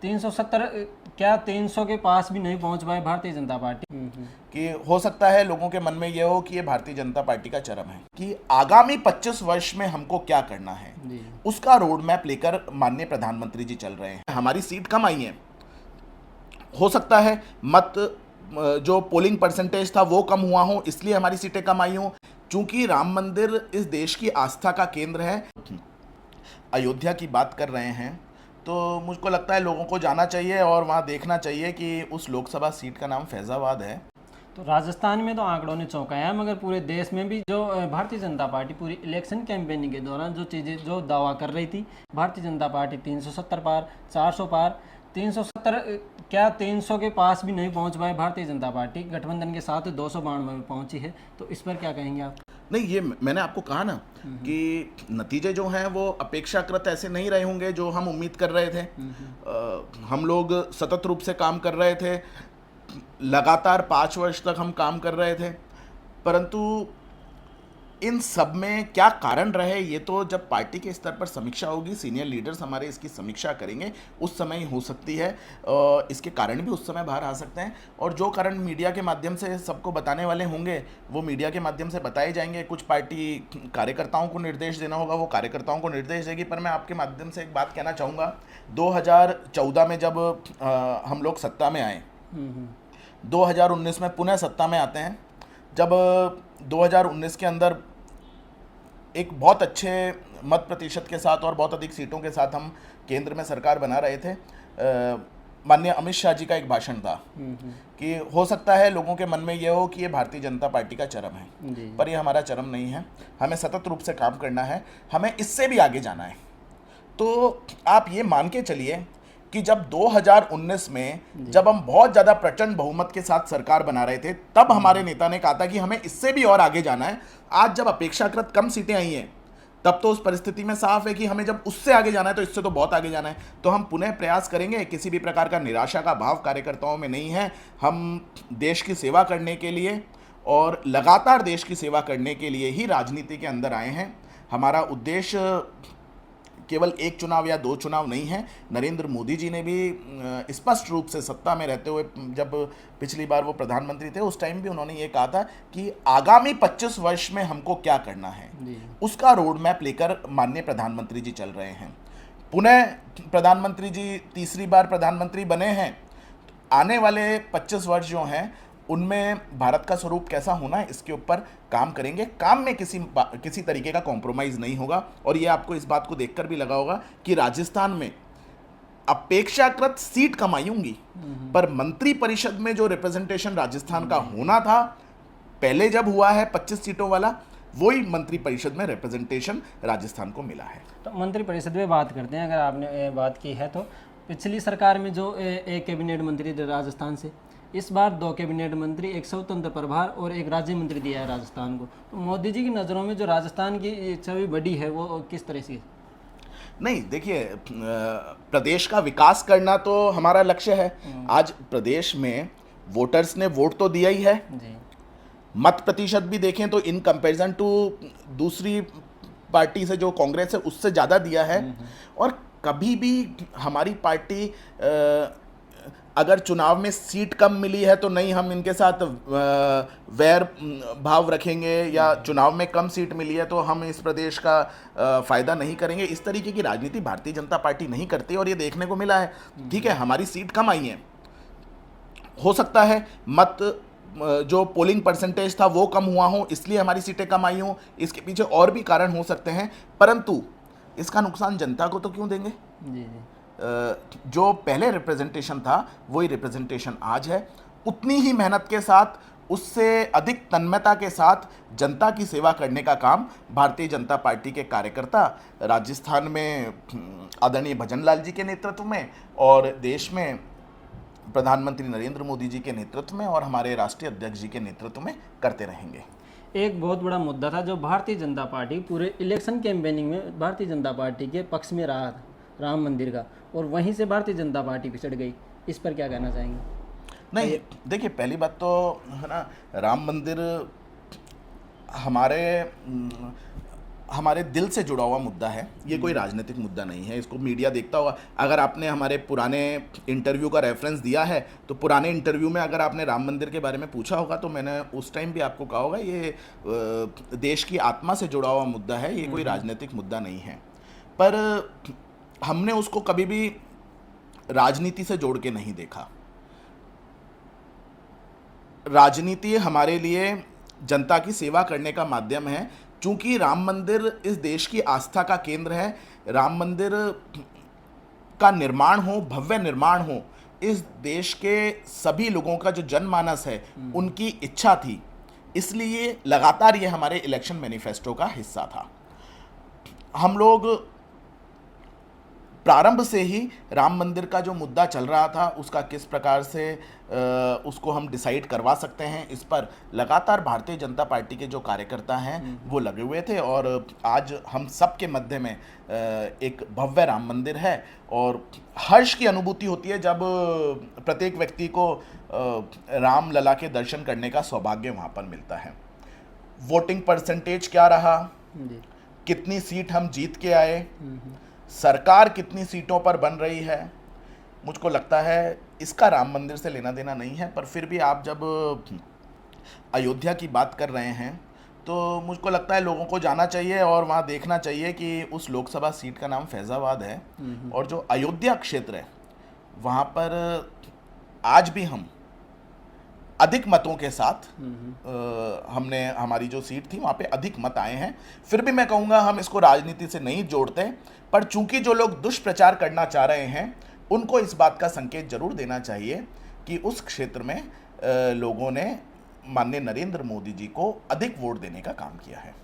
370 क्या 300 के पास भी नहीं पहुंच पाए भारतीय जनता पार्टी। कि हो सकता है लोगों के मन में यह हो कि ये भारतीय जनता पार्टी का चरम है कि आगामी 25 वर्ष में हमको क्या करना है, जी। उसका रोड मैप लेकर माननीय प्रधानमंत्री जी चल रहे हैं। हमारी सीट कम आई है, हो सकता है मत जो पोलिंग परसेंटेज था वो कम हुआ हो, इसलिए हमारी सीटें कम आई हों। चूंकि राम मंदिर इस देश की आस्था का केंद्र है, अयोध्या की बात कर रहे हैं, तो मुझको लगता है लोगों को जाना चाहिए और वहाँ देखना चाहिए कि उस लोकसभा सीट का नाम फैज़ाबाद है। तो राजस्थान में तो आंकड़ों ने चौंकाया, मगर पूरे देश में भी जो भारतीय जनता पार्टी पूरी इलेक्शन कैंपेनिंग के दौरान जो चीज़ें जो दावा कर रही थी, भारतीय जनता पार्टी 370 पार, 400 पार, 370 क्या 300 के पास भी नहीं पहुंच पाए भारतीय जनता पार्टी, गठबंधन के साथ 292 में पहुंची है। तो इस पर क्या कहेंगे आप? नहीं, ये मैंने आपको कहा ना कि नतीजे जो हैं वो अपेक्षाकृत ऐसे नहीं रहे होंगे जो हम उम्मीद कर रहे थे। हम लोग सतत रूप से काम कर रहे थे, लगातार 5 वर्ष तक हम काम कर रहे थे, परंतु इन सब में क्या कारण रहे ये तो जब पार्टी के स्तर पर समीक्षा होगी, सीनियर लीडर्स हमारे इसकी समीक्षा करेंगे, उस समय ही हो सकती है। इसके कारण भी उस समय बाहर आ सकते हैं, और जो कारण मीडिया के माध्यम से सबको बताने वाले होंगे वो मीडिया के माध्यम से बताए जाएंगे। कुछ पार्टी कार्यकर्ताओं को निर्देश देना होगा, वो कार्यकर्ताओं को निर्देश देगी। पर मैं आपके माध्यम से एक बात कहना चाहूँगा, 2014 में जब हम लोग सत्ता में आए, 2019 में पुनः सत्ता में आते हैं। जब 2019 के अंदर एक बहुत अच्छे मत प्रतिशत के साथ और बहुत अधिक सीटों के साथ हम केंद्र में सरकार बना रहे थे, माननीय अमित शाह जी का एक भाषण था कि हो सकता है लोगों के मन में यह हो कि ये भारतीय जनता पार्टी का चरम है, पर ये हमारा चरम नहीं है। हमें सतत रूप से काम करना है, हमें इससे भी आगे जाना है। तो आप ये मान के चलिए कि जब 2019 में जब हम बहुत ज़्यादा प्रचंड बहुमत के साथ सरकार बना रहे थे, तब हमारे नेता ने कहा था कि हमें इससे भी और आगे जाना है। आज जब अपेक्षाकृत कम सीटें आई हैं, तब तो उस परिस्थिति में साफ है कि हमें जब उससे आगे जाना है तो इससे तो बहुत आगे जाना है। तो हम पुनः प्रयास करेंगे, किसी भी प्रकार का निराशा का भाव कार्यकर्ताओं में नहीं है। हम देश की सेवा करने के लिए और लगातार देश की सेवा करने के लिए ही राजनीति के अंदर आए हैं। हमारा उद्देश्य केवल एक चुनाव या 2 चुनाव नहीं है। नरेंद्र मोदी जी ने भी स्पष्ट रूप से सत्ता में रहते हुए, जब पिछली बार वो प्रधानमंत्री थे, उस टाइम भी उन्होंने ये कहा था कि आगामी 25 वर्ष में हमको क्या करना है, उसका रोड मैप लेकर माननीय प्रधानमंत्री जी चल रहे हैं। पुनः प्रधानमंत्री जी तीसरी बार प्रधानमंत्री बने हैं। आने वाले 25 वर्ष जो हैं उनमें भारत का स्वरूप कैसा होना है, इसके ऊपर काम करेंगे। काम में किसी तरीके का कॉम्प्रोमाइज़ नहीं होगा। और ये आपको इस बात को देखकर भी लगा होगा कि राजस्थान में अपेक्षाकृत सीट कम आई होंगी, पर मंत्री परिषद में जो रिप्रेजेंटेशन राजस्थान का होना था, पहले जब हुआ है 25 सीटों वाला, वही मंत्री परिषद में रिप्रेजेंटेशन राजस्थान को मिला है। तो मंत्री परिषद में बात करते हैं, अगर आपने बात की है तो पिछली सरकार में जो एक कैबिनेट मंत्री थे राजस्थान से, इस बार 2 कैबिनेट मंत्री, एक स्वतंत्र प्रभार और एक राज्य मंत्री दिया है राजस्थान को। तो मोदी जी की नज़रों में जो राजस्थान की छवि बड़ी है वो किस तरह से? नहीं, देखिए, प्रदेश का विकास करना तो हमारा लक्ष्य है। आज प्रदेश में वोटर्स ने वोट तो दिया ही है जी। मत प्रतिशत भी देखें तो इन कंपैरिजन टू दूसरी पार्टी से जो कांग्रेस है उससे ज़्यादा दिया है। और कभी भी हमारी पार्टी अगर चुनाव में सीट कम मिली है तो नहीं हम इनके साथ वैर भाव रखेंगे, या चुनाव में कम सीट मिली है तो हम इस प्रदेश का फ़ायदा नहीं करेंगे। इस तरीके की राजनीति भारतीय जनता पार्टी नहीं करती और ये देखने को मिला है। ठीक है, हमारी सीट कम आई है, हो सकता है मत जो पोलिंग परसेंटेज था वो कम हुआ हो, इसलिए हमारी सीटें कम आई हों। इसके पीछे और भी कारण हो सकते हैं, परंतु इसका नुकसान जनता को तो क्यों देंगे। जी। जो पहले रिप्रेजेंटेशन था वही रिप्रेजेंटेशन आज है। उतनी ही मेहनत के साथ, उससे अधिक तन्मयता के साथ जनता की सेवा करने का काम भारतीय जनता पार्टी के कार्यकर्ता राजस्थान में आदरणीय भजन लाल जी के नेतृत्व में और देश में प्रधानमंत्री नरेंद्र मोदी जी के नेतृत्व में और हमारे राष्ट्रीय अध्यक्ष जी के नेतृत्व में करते रहेंगे। एक बहुत बड़ा मुद्दा था जो भारतीय जनता पार्टी पूरे इलेक्शन कैंपेनिंग में भारतीय जनता पार्टी के पक्ष में रहा था, राम मंदिर का, और वहीं से भारतीय जनता पार्टी पिछड़ गई। इस पर क्या कहना चाहेंगे? नहीं, देखिए, पहली बात तो है ना, राम मंदिर हमारे हमारे दिल से जुड़ा हुआ मुद्दा है, ये कोई राजनीतिक मुद्दा नहीं है। इसको मीडिया देखता होगा। अगर आपने हमारे पुराने इंटरव्यू का रेफरेंस दिया है तो पुराने इंटरव्यू में अगर आपने राम मंदिर के बारे में पूछा होगा तो मैंने उस टाइम भी आपको कहा होगा ये देश की आत्मा से जुड़ा हुआ मुद्दा है, ये कोई राजनीतिक मुद्दा नहीं है। पर हमने उसको कभी भी राजनीति से जोड़ के नहीं देखा। राजनीति हमारे लिए जनता की सेवा करने का माध्यम है। चूंकि राम मंदिर इस देश की आस्था का केंद्र है, राम मंदिर का निर्माण हो, भव्य निर्माण हो, इस देश के सभी लोगों का जो जनमानस है उनकी इच्छा थी, इसलिए लगातार ये हमारे इलेक्शन मैनिफेस्टो का हिस्सा था। हम लोग प्रारंभ से ही राम मंदिर का जो मुद्दा चल रहा था उसका किस प्रकार से उसको हम डिसाइड करवा सकते हैं, इस पर लगातार भारतीय जनता पार्टी के जो कार्यकर्ता हैं वो लगे हुए थे। और आज हम सब के मध्य में एक भव्य राम मंदिर है और हर्ष की अनुभूति होती है जब प्रत्येक व्यक्ति को राम लला के दर्शन करने का सौभाग्य वहाँ पर मिलता है। वोटिंग परसेंटेज क्या रहा, कितनी सीट हम जीत के आए, सरकार कितनी सीटों पर बन रही है, मुझको लगता है इसका राम मंदिर से लेना देना नहीं है। पर फिर भी आप जब अयोध्या की बात कर रहे हैं तो मुझको लगता है लोगों को जाना चाहिए और वहाँ देखना चाहिए कि उस लोकसभा सीट का नाम फैज़ाबाद है और जो अयोध्या क्षेत्र है वहाँ पर आज भी हम अधिक मतों के साथ हमने हमारी जो सीट थी वहाँ पे अधिक मत आए हैं। फिर भी मैं कहूँगा हम इसको राजनीति से नहीं जोड़ते, पर चूंकि जो लोग दुष्प्रचार करना चाह रहे हैं उनको इस बात का संकेत जरूर देना चाहिए कि उस क्षेत्र में लोगों ने माननीय नरेंद्र मोदी जी को अधिक वोट देने का काम किया है।